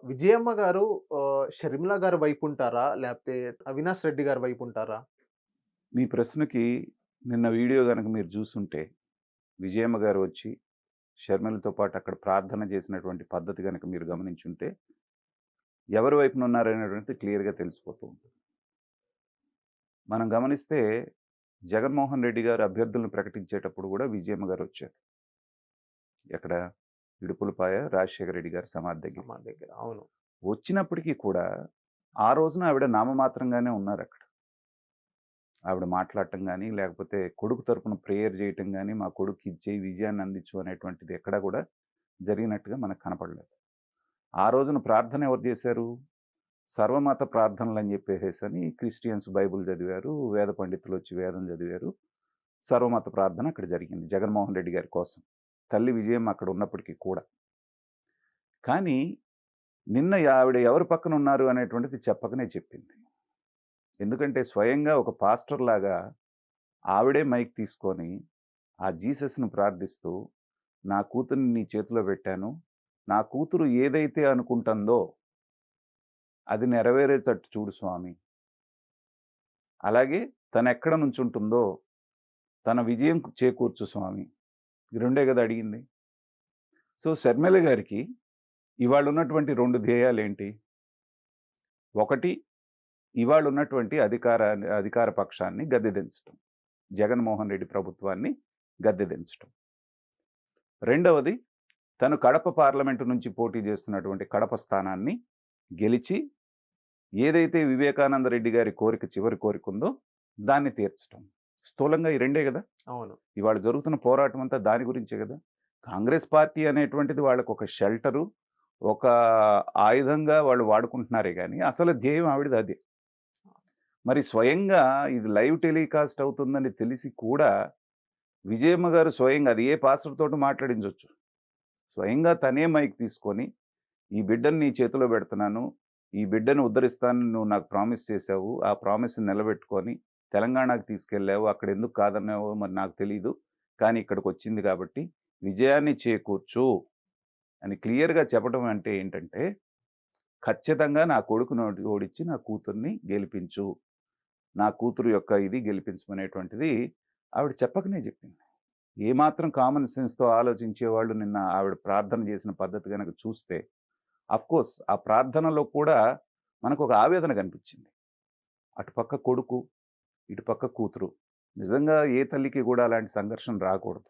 విజయమ్మ గారు షర్మిల గారి వైపుంటారా? లేపోతే అవినాష్ రెడ్డి గారి వైపుంటారా? మీ ప్రశ్నకి నిన్న వీడియో గనక మీరు జూసుంటే, విజయమ్మ గారు వచ్చి షర్మిలతో పాటు అక్కడ ప్రార్థన చేసినటువంటి పద్ధతి గనక మీరు గమనించుంటే, ఎవరి వైపున ఉన్నారనేటువంటిది క్లియర్‌గా తెలిసిపోతూ ఉంటుంది. మనం గమనిస్తే జగన్మోహన్ రెడ్డి గారు అభ్యర్థులను ప్రకటించేటప్పుడు గూడా విజయమ్మ గారొచ్చారు. ఎక్కడ? ఇడుపులపాయ రాజశేఖర రెడ్డి గారి సమాధి దగ్గర. సమాధి దగ్గర. అవును. వచ్చినప్పటికి కూడా ఆ రోజున ఆవిడ నామమాత్రంగానే ఉన్నారక్కడ. ఆవిడ మాట్లాడటం గానీ, లేకపోతే కొడుకు తరపున ప్రేయర్ చేయటం గానీ, మా కొడుక్కి ఇచ్చేయి, విజయాన్ని అందించు అనేటువంటిది ఎక్కడా గూడా జరిగినట్టుగా మనకు కనపడలేదు. ఆ రోజున ప్రార్థన ఎవరు జేశారు? సర్వమత ప్రార్థనలని జెప్పేసేసని క్రిస్టియన్స్ బైబుల్ చదివారు, వేద పండితులొచ్చి వేదం చదివారు. సర్వమత ప్రార్థన అక్కడ జరిగింది జగన్మోహన్ రెడ్డి గారి కోసం. తల్లి విజయమ్మ అక్కడ ఉన్నప్పటికి కూడా. కానీ నిన్న ఆవిడ ఎవరి పక్కన ఉన్నారు అనేటువంటిది చెప్పకనే చెప్పింది. ఎందుకంటే స్వయంగా ఒక పాస్టర్‌లాగా ఆవిడే మైక్ తీసుకొని, ఆ జీసస్‌ని ప్రార్థిస్తూ, "నా కూతురిని నీ చేతిలో పెట్టాను. నా కూతురు ఏదైతే అనుకుంటుందో, అది నెరవేరేటట్టు చూడు స్వామి. అలాగే తనెక్కడ నుంచుంటుందో, తన విజయం చేకూర్చు స్వామి." ఈ రెండే గదా అడిగింది. సో, శర్మిల గారికి ఇవాళున్నటువంటి 2 ధ్యేయాలేంటి? ఒకటి, ఇవాళున్నటువంటి అధికార పక్షాన్ని గద్దెదించటం. జగన్మోహన్ రెడ్డి ప్రభుత్వాన్ని గద్దెదించటం. రెండవది, తను కడప పార్లమెంటు నుంచి పోటీ చేస్తున్నటువంటి కడప స్థానాన్ని గెలిచి, ఏదైతే వివేకానంద రెడ్డి గారి కోరిక చివరి కోరికుందో దాన్ని తీర్చటం. స్థూలంగా ఈ రెండే గదా! అవును. ఇవాళ జరుగుతున్న పోరాటం అంతా దాని గురించే గదా! కాంగ్రెస్ పార్టీ అనేటువంటిది వాళ్ళకొక షెల్టరు, ఒక ఆయుధంగా వాళ్ళు వాడుకుంటున్నారే గానీ, అసలు ధ్యేయం ఆవిడది అదే. మరి స్వయంగా ఇది లైవ్ టెలికాస్ట్ అవుతుందని తెలిసి కూడా, విజయమ్మ గారు స్వయంగా అది ఏ పాస్టర్‌తోటి మాట్లాడించొచ్చు. స్వయంగా తనే మైక్ తీసుకొని, "ఈ బిడ్డని నీ చేతిలో పెడుతున్నాను. ఈ బిడ్డను ఉద్ధరిస్తానని నువ్వు నాకు ప్రామిస్ చేశావు. ఆ ప్రామిస్‌ని నిలబెట్టుకొని తెలంగాణకు తీసుకెళ్ళావు. అక్కడెందుకు కాదన్నావో మరి నాకు తెలీదు. కానీ ఇక్కడికొచ్చింది కాబట్టి విజయాన్ని చేకూర్చు" అని క్లియర్‌గా చెప్పడం అంటే ఏంటంటే, ఖచ్చితంగా నా కొడుకుని ఓడించి నా కూతుర్ని గెలిపించు. నా కూతురు యొక్క ఇది గెలిపించమనేటువంటిది ఆవిడ చెప్పకనే చెప్పింది. ఏమాత్రం కామన్ సెన్స్‌తో ఆలోచించేవాళ్ళు నిన్న ఆవిడ ప్రార్థన చేసిన పద్ధతి గనక చూస్తే, ఆఫ్‌కోర్స్ ఆ ప్రార్థనలో కూడా మనకొక ఆవేదన కనిపించింది. అటుపక్క కొడుకు, ఇటుపక్క కూతురు. నిజంగా ఏ తల్లికి కూడా అలాంటి సంఘర్షణ రాకూడదు.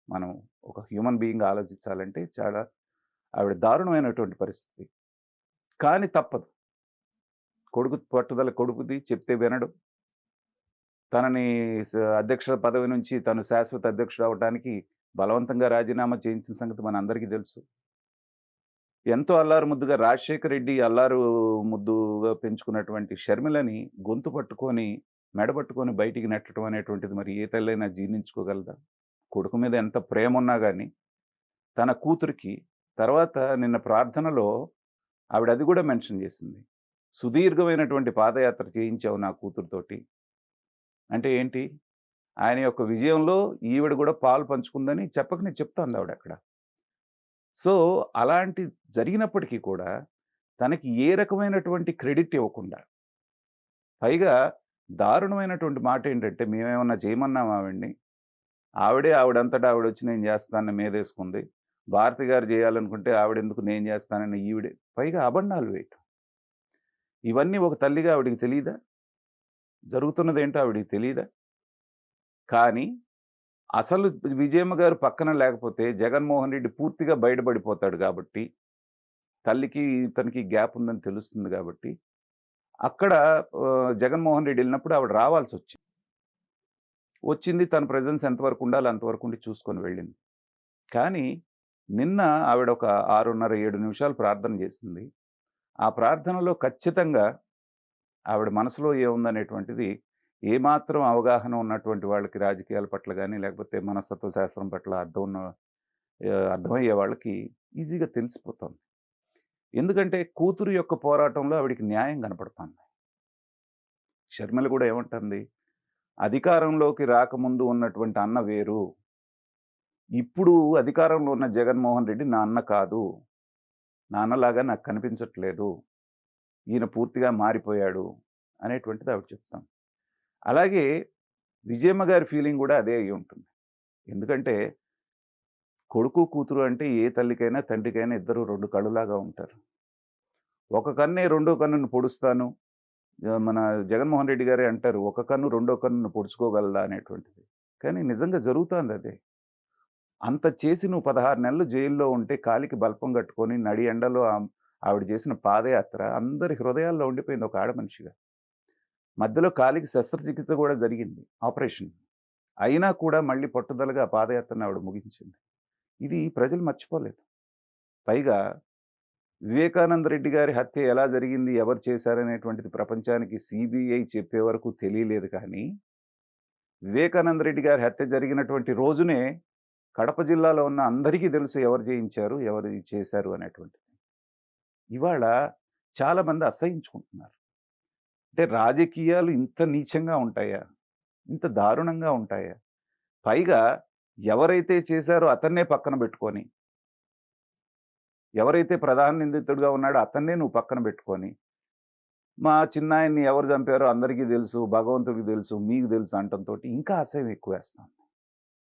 మనం ఒక హ్యూమన్ బీయింగ్ ఆలోచించాలంటే చాలా ఆవిడ దారుణమైనటువంటి పరిస్థితి. కానీ తప్పదు. కొడుకు పట్టుదల కొడుకుది, చెప్తే వినడు. తనని అధ్యక్ష పదవి నుంచి తను శాశ్వత అధ్యక్షుడవ్వటానికి బలవంతంగా రాజీనామా చేయించిన సంగతి మనందరికీ తెలుసు. ఎంతో అల్లారు ముద్దుగా రాజశేఖర్ రెడ్డి అల్లారు ముద్దుగా పెంచుకున్నటువంటి షర్మిలని గొంతు పట్టుకొని, మెడ పట్టుకొని బయటికి నెట్టడం అనేటువంటిది మరి ఏ తల్లైనా జీర్ణించుకోగలదా? కొడుకు మీద ఎంత ప్రేమున్నా గాని, తన కూతురికి తర్వాత నిన్న ప్రార్థనలో ఆవిడ అది గూడా మెన్షన్ చేసింది. సుదీర్ఘమైనటువంటి పాదయాత్ర చేయించావు నా కూతురుతోటి. అంటే ఏంటి? ఆయన యొక్క విజయంలో ఈవిడ గూడా పాలు పంచుకుందని చెప్పకనే చెప్తోందావిడక్కడ. సో, అలాంటి జరిగినప్పటికీ కూడా తనకి ఏ రకమైనటువంటి క్రెడిట్ ఇవ్వకుండా, పైగా దారుణమైనటువంటి మాటేంటంటే, మేమేమన్నా చేయమన్నామా ఆవిడని? ఆవిడంతటా ఆవిడొచ్చి నేను జేస్తానని మీదేసుకుంది. భారతి గారు జేయాలనుకుంటే ఆవిడెందుకు నేను జేస్తానని ఈవిడే. పైగా అబద్ధాలు వేయటం. ఇవన్నీ ఒక తల్లిగా ఆవిడకి తెలీదా? జరుగుతున్నదేంటో ఆవిడకి తెలీదా? కానీ అసలు విజయమ్మ గారు పక్కన లేకపోతే జగన్మోహన్ రెడ్డి పూర్తిగా బయటపడిపోతాడు గాబట్టి, తల్లికి, ఇతనికి గ్యాప్ ఉందని తెలుస్తుంది గాబట్టి, అక్కడ జగన్మోహన్ రెడ్డి ఎళ్ళినప్పుడు ఆవిడ రావాల్సొచ్చింది. వచ్చింది తన ప్రెజెన్స్ ఎంతవరకు ఉండాలో అంతవరకు ఉండి చూసుకొని వెళ్ళింది. కానీ నిన్న ఆవిడ ఒక 6:30, 7 నిమిషాలు ప్రార్థన చేసింది. ఆ ప్రార్థనలో ఖచ్చితంగా ఆవిడ మనసులో ఏముందనేటువంటిది ఏమాత్రం అవగాహన ఉన్నటువంటి వాళ్ళకి రాజకీయాల పట్ల గాని, లేకపోతే మనస్తత్వ శాస్త్రం పట్ల అర్థమయ్యే వాళ్ళకి ఈజీగా తెలిసిపోతుంది. ఎందుకంటే కూతురు యొక్క పోరాటంలో ఆవిడకి న్యాయం కనపడుతుంది. షర్మిల కూడా ఏమంటుంది? అధికారంలోకి రాకముందు ఉన్నటువంటి అన్న వేరు. ఇప్పుడు అధికారంలో ఉన్న జగన్మోహన్ రెడ్డి నా అన్న కాదు. నాన్నలాగా నాకు కనిపించట్లేదు. ఈయన పూర్తిగా మారిపోయాడు అనేటువంటిది ఆవిడ చెప్తాం. అలాగే విజయమ్మ గారి ఫీలింగ్ కూడా అదే అయ్యి ఉంటుంది. ఎందుకంటే కొడుకు, కూతురు అంటే ఏ తల్లికైనా, తండ్రికైనా ఇద్దరు 2 కళ్ళులాగా ఉంటారు. ఒక కన్నే రెండో కన్నుని పొడుస్తాను. మన జగన్మోహన్ రెడ్డి గారే అంటారు. ఒక కన్ను రెండో కన్నును పొడుచుకోగలదా అనేటువంటిది. కానీ నిజంగా జరుగుతోందది. అంత చేసి నువ్వు 16 నెలలు జైల్లో ఉంటే కాలికి బల్పం కట్టుకొని నడి ఎండలో ఆవిడ చేసిన పాదయాత్ర అందరి హృదయాల్లో ఉండిపోయింది ఒక ఆడమనిషిగా. మధ్యలో కాలికి శస్త్రచికిత్స కూడా జరిగింది. ఆపరేషన్. అయినా కూడా మళ్ళీ పట్టుదలగా ఆ పాదయాత్రను ఆవిడ ముగించింది. ఇది ప్రజలు మర్చిపోలేదు. పైగా వివేకానంద రెడ్డి గారి హత్య ఎలా జరిగింది, ఎవరు చేశారనేటువంటిది ప్రపంచానికి సీబీఐ చెప్పే వరకు తెలియలేదు కానీ, వివేకానంద రెడ్డి గారి హత్య జరిగినటువంటి రోజునే కడప జిల్లాలో ఉన్న అందరికీ తెలుసు ఎవరు చేయించారు, ఎవరు చేశారు అనేటువంటిది. ఇవాళ చాలామంది అసహించుకుంటున్నారు. అంటే రాజకీయాలు ఇంత నీచంగా ఉంటాయా? ఇంత దారుణంగా ఉంటాయా? పైగా ఎవరైతే చేశారో అతన్నే పక్కన పెట్టుకొని, ఎవరైతే ప్రధాన నిందితుడిగా ఉన్నాడో అతన్నే నువ్వు పక్కన పెట్టుకొని, మా చిన్నాయన్ని ఎవరు చంపారో అందరికీ తెలుసు, భగవంతుడికి తెలుసు, మీకు తెలుసు అనటంతోటి ఇంకా అసహ్యం ఎక్కువేస్తాంది.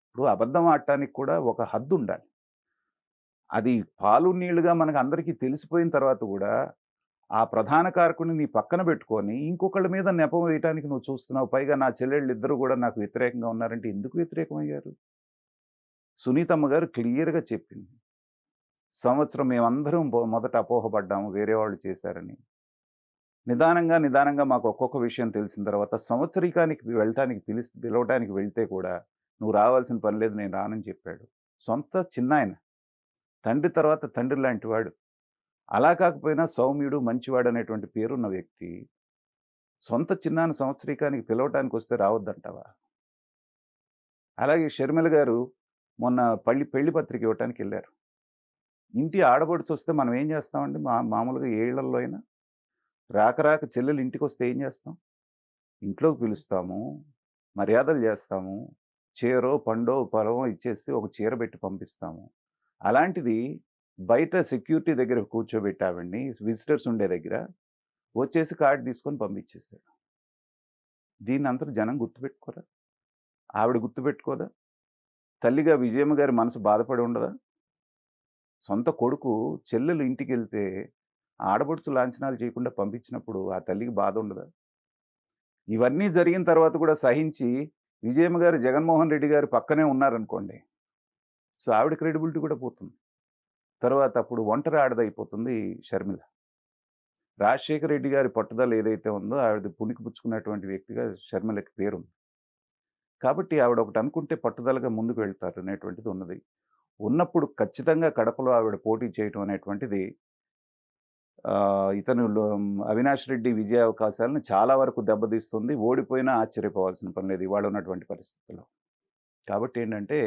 ఇప్పుడు అబద్ధం ఆడటానికి కూడా ఒక హద్దుండాలి. అది పాలు నీళ్లుగా మనకు అందరికీ తెలిసిపోయిన తర్వాత గూడా, ఆ ప్రధాన కారకుడిని నీ పక్కన పెట్టుకొని, ఇంకొకళ్ళ మీద నెపం వేయటానికి నువ్వు చూస్తున్నావు. పైగా నా చెల్లెళ్ళిద్దరూ గూడా నాకు వ్యతిరేకంగా ఉన్నారంటే ఎందుకు వ్యతిరేకమయ్యారు? సునీతమ్మ గారు క్లియర్‌గా చెప్పింది. సంవత్సరం మేమందరం మొదట అపోహపడ్డాము వేరే వాళ్ళు చేశారని. నిదానంగా, నిదానంగా మాకు ఒక్కొక్క విషయం తెలిసిన తర్వాత సంవత్సరీకానికి పిలవటానికి వెళ్తే కూడా, "నువ్వు రావాల్సిన పని లేదు. నేను రానని" చెప్పాడు. సొంత చిన్నాయన. తండ్రి తర్వాత తండ్రి లాంటివాడు. అలా కాకపోయినా సౌమ్యుడు, మంచివాడు అనేటువంటి పేరున్న వ్యక్తి, సొంత చిన్నాన్న సంవత్సరీకానికి పిలవటానికొస్తే రావద్దంటావా? అలాగే షర్మిల గారు మొన్న పెళ్లి పత్రిక ఇవ్వటానికెళ్లారు. ఇంటి ఆడపడుచొస్తే మనం ఏం చేస్తామండి? మామూలుగా ఏ ఇళ్లల్లో అయినా? రాక రాక చెల్లెలు ఇంటికొస్తే ఏం చేస్తాం? ఇంట్లోకి పిలుస్తాము, మర్యాదలు చేస్తాము, చీరో, పండో, పొలమో ఇచ్చేసి ఒక చీర పెట్టి పంపిస్తాము. అలాంటిది బయట సెక్యూరిటీ దగ్గర కూర్చోబెట్టి ఆవిడని విజిటర్స్ ఉండే దగ్గర వచ్చేసి కార్డ్ తీసుకొని పంపించేసాడు. దీన్నంతట జనం గుర్తుపెట్టుకోరా? ఆవిడ గుర్తుపెట్టుకోదా? తల్లిగా విజయమ్మ గారి మనసు బాధపడి ఉండదా? సొంత కొడుకు చెల్లెలు ఇంటికెళ్తే ఆడపడుచు లాంఛనాలు చేయకుండా పంపించినప్పుడు ఆ తల్లికి బాధ ఉండదా? ఇవన్నీ జరిగిన తర్వాత కూడా సహించి విజయమ్మ గారు జగన్మోహన్ రెడ్డి గారు పక్కనే ఉన్నారనుకోండి. సో, ఆవిడ క్రెడిబిలిటీ కూడా పోతుంది. తర్వాత అప్పుడు ఒంటరి ఆడదైపోతుంది షర్మిల. రాజశేఖర రెడ్డి గారి పట్టుదల ఏదైతే ఉందో ఆవిడ పుణికిపుచ్చుకున్నటువంటి వ్యక్తిగా షర్మిలకి పేరుంది. కాబట్టి ఆవిడ ఒకటి అనుకుంటే పట్టుదలగా ముందుకు వెళ్తారు అనేటువంటిది ఉన్నది. ఉన్నప్పుడు ఖచ్చితంగా కడపలో ఆవిడ పోటీ చేయటం అనేటువంటిది అవినాష్ రెడ్డి విజయావకాశాలను చాలా వరకు దెబ్బతీస్తుంది. ఓడిపోయినా ఆశ్చర్యపోవాల్సిన పని లేదు ఇవాళ ఉన్నటువంటి పరిస్థితుల్లో. కాబట్టి ఏంటంటే,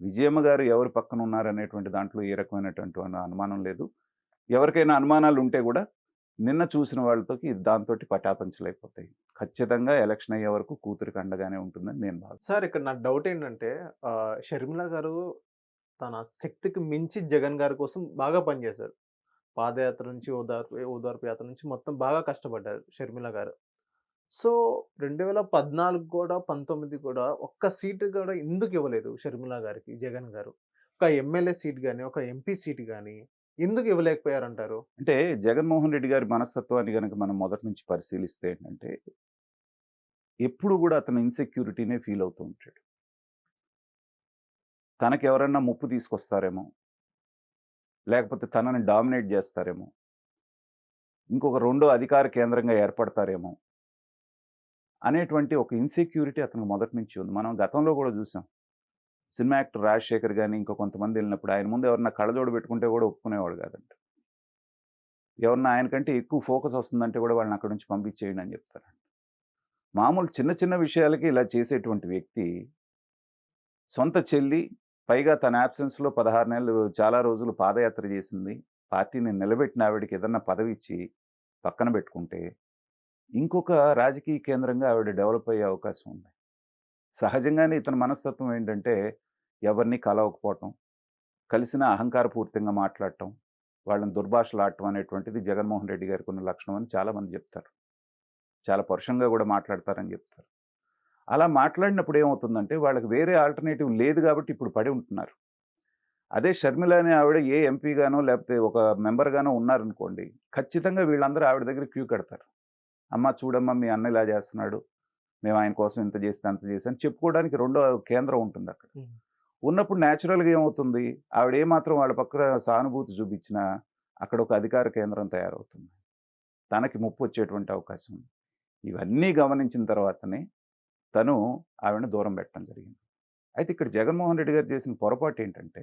విజయమ్మ గారు ఎవరి పక్కన ఉన్నారనేటువంటి దాంట్లో ఏ రకమైనటువంటి అనుమానం లేదు. ఎవరికైనా అనుమానాలు ఉంటే గూడా నిన్న చూసిన వాళ్ళతోకి దాంతోటి పటాపంచలైపోతాయి. ఖచ్చితంగా ఎలక్షన్ అయ్యే వరకు కూతురికి అండగానే ఉంటుందని నేను భావిస్తున్నాను. సార్ ఇక్కడ నా డౌట్ ఏంటంటే షర్మిల గారు తన శక్తికి మించి జగన్ గారి కోసం బాగా పనిచేశారు. పాదయాత్ర నుంచి ఓదార్పు యాత్ర నుంచి మొత్తం బాగా కష్టపడ్డారు షర్మిల గారు. సో, 2014 కూడా, 19 కూడా ఒక్క సీటు కూడా ఎందుకు ఇవ్వలేదు షర్మిల గారికి జగన్ గారు? ఒక ఎమ్మెల్యే సీట్ గాని, ఒక ఎంపీ సీట్ గాని ఎందుకు ఇవ్వలేకపోయారంటారు? అంటే జగన్మోహన్ రెడ్డి గారి మనస్తత్వాన్ని గనక మనం మొదటి నుంచి పరిశీలిస్తే ఏంటంటే, ఎప్పుడు గూడా అతను ఇన్‌సెక్యూరిటీనే ఫీల్ అవుతూ ఉంటాడు. తనకెవరన్నా ముప్పు తీసుకొస్తారేమో, లేకపోతే తనని డామినేట్ జేస్తారేమో, ఇంకొక రెండో అధికార కేంద్రంగా ఏర్పడతారేమో అనేటువంటి ఒక ఇన్‌సెక్యూరిటీ అతనికి మొదటి నుంచి ఉంది. మనం గతంలో గూడా జూసాం. సినిమా యాక్టర్ రాజశేఖర్ గాని, ఇంకా కొంతమందెళ్ళినప్పుడు ఆయన ముందు ఎవరన్నా కళ్ళజోడు పెట్టుకుంటే గూడా ఒప్పుకునేవాడు గాదంట. ఎవరన్నా ఆయన కంటే ఎక్కువ ఫోకస్ వస్తుందంటే గూడా వాళ్ళని అక్కడి నుంచి పంపించేయండి అని జెప్తారంట. మామూలు చిన్న చిన్న విషయాలకి ఇలా చేసేటువంటి వ్యక్తి, సొంత చెల్లి, పైగా తన యాబ్సెన్స్‌లో 16 నెలలు చాలా రోజులు పాదయాత్ర జేసింది. పార్టీని నిలబెట్టిన ఆవిడకి ఏదన్నా పదవిచ్చి పక్కన బెట్టుకుంటే, ఇంకొక రాజకీయ కేంద్రంగా ఆవిడ డెవలప్ అయ్యే అవకాశం ఉంది. సహజంగానే ఇతని మనస్తత్వం ఏంటంటే, ఎవరిని కలవకపోవటం, కలిసినా అహంకారపూరితంగా మాట్లాడటం, వాళ్ళని దుర్భాషలాడటం అనేటువంటిది జగన్మోహన్ రెడ్డి గారికి ఉన్న లక్షణం అని చాలామంది చెప్తారు. చాలా పరుషంగా కూడా మాట్లాడతారని చెప్తారు. అలా మాట్లాడినప్పుడు ఏమవుతుందంటే వాళ్ళకి వేరే ఆల్టర్నేటివ్ లేదు కాబట్టి ఇప్పుడు పడి ఉంటున్నారు. అదే షర్మిల అనే ఆవిడ ఏ ఎంపీగానో లేకపోతే ఒక మెంబర్గానో ఉన్నారనుకోండి, ఖచ్చితంగా వీళ్ళందరూ ఆవిడ దగ్గర క్యూ కడతారు. అమ్మ చూడమ్మా మీ అన్న ఇలా చేస్తున్నాడు, మేము ఆయన కోసం ఇంత చేస్తే అంత చేసి అని చెప్పుకోవడానికి రెండో కేంద్రం ఉంటుంది అక్కడ. హ్మ్. ఉన్నప్పుడు న్యాచురల్గా ఏమవుతుంది, ఆవిడ ఏమాత్రం వాళ్ళ పక్కన సానుభూతి చూపించినా అక్కడ ఒక అధికార కేంద్రం తయారవుతుంది. తనకి ముప్పు వచ్చేటువంటి అవకాశం ఉంది. ఇవన్నీ గమనించిన తర్వాతనే తను ఆవిడని దూరం పెట్టడం జరిగింది. అయితే ఇక్కడ జగన్మోహన్ రెడ్డి గారు చేసిన పొరపాటు ఏంటంటే,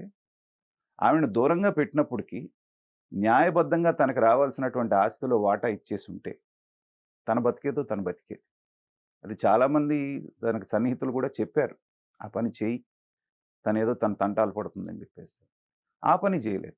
ఆవిడని దూరంగా పెట్టినప్పటికీ న్యాయబద్ధంగా తనకు రావాల్సినటువంటి ఆస్తిలో వాటా ఇచ్చేసుంటే తన బతికేదో తను బతికేది. అది చాలామంది తనకు సన్నిహితులు కూడా చెప్పారు. ఆ పని చెయ్యి. తనేదో తన తంటాలు పడుతుందని చెప్పేసి. ఆ పని చేయలేదు.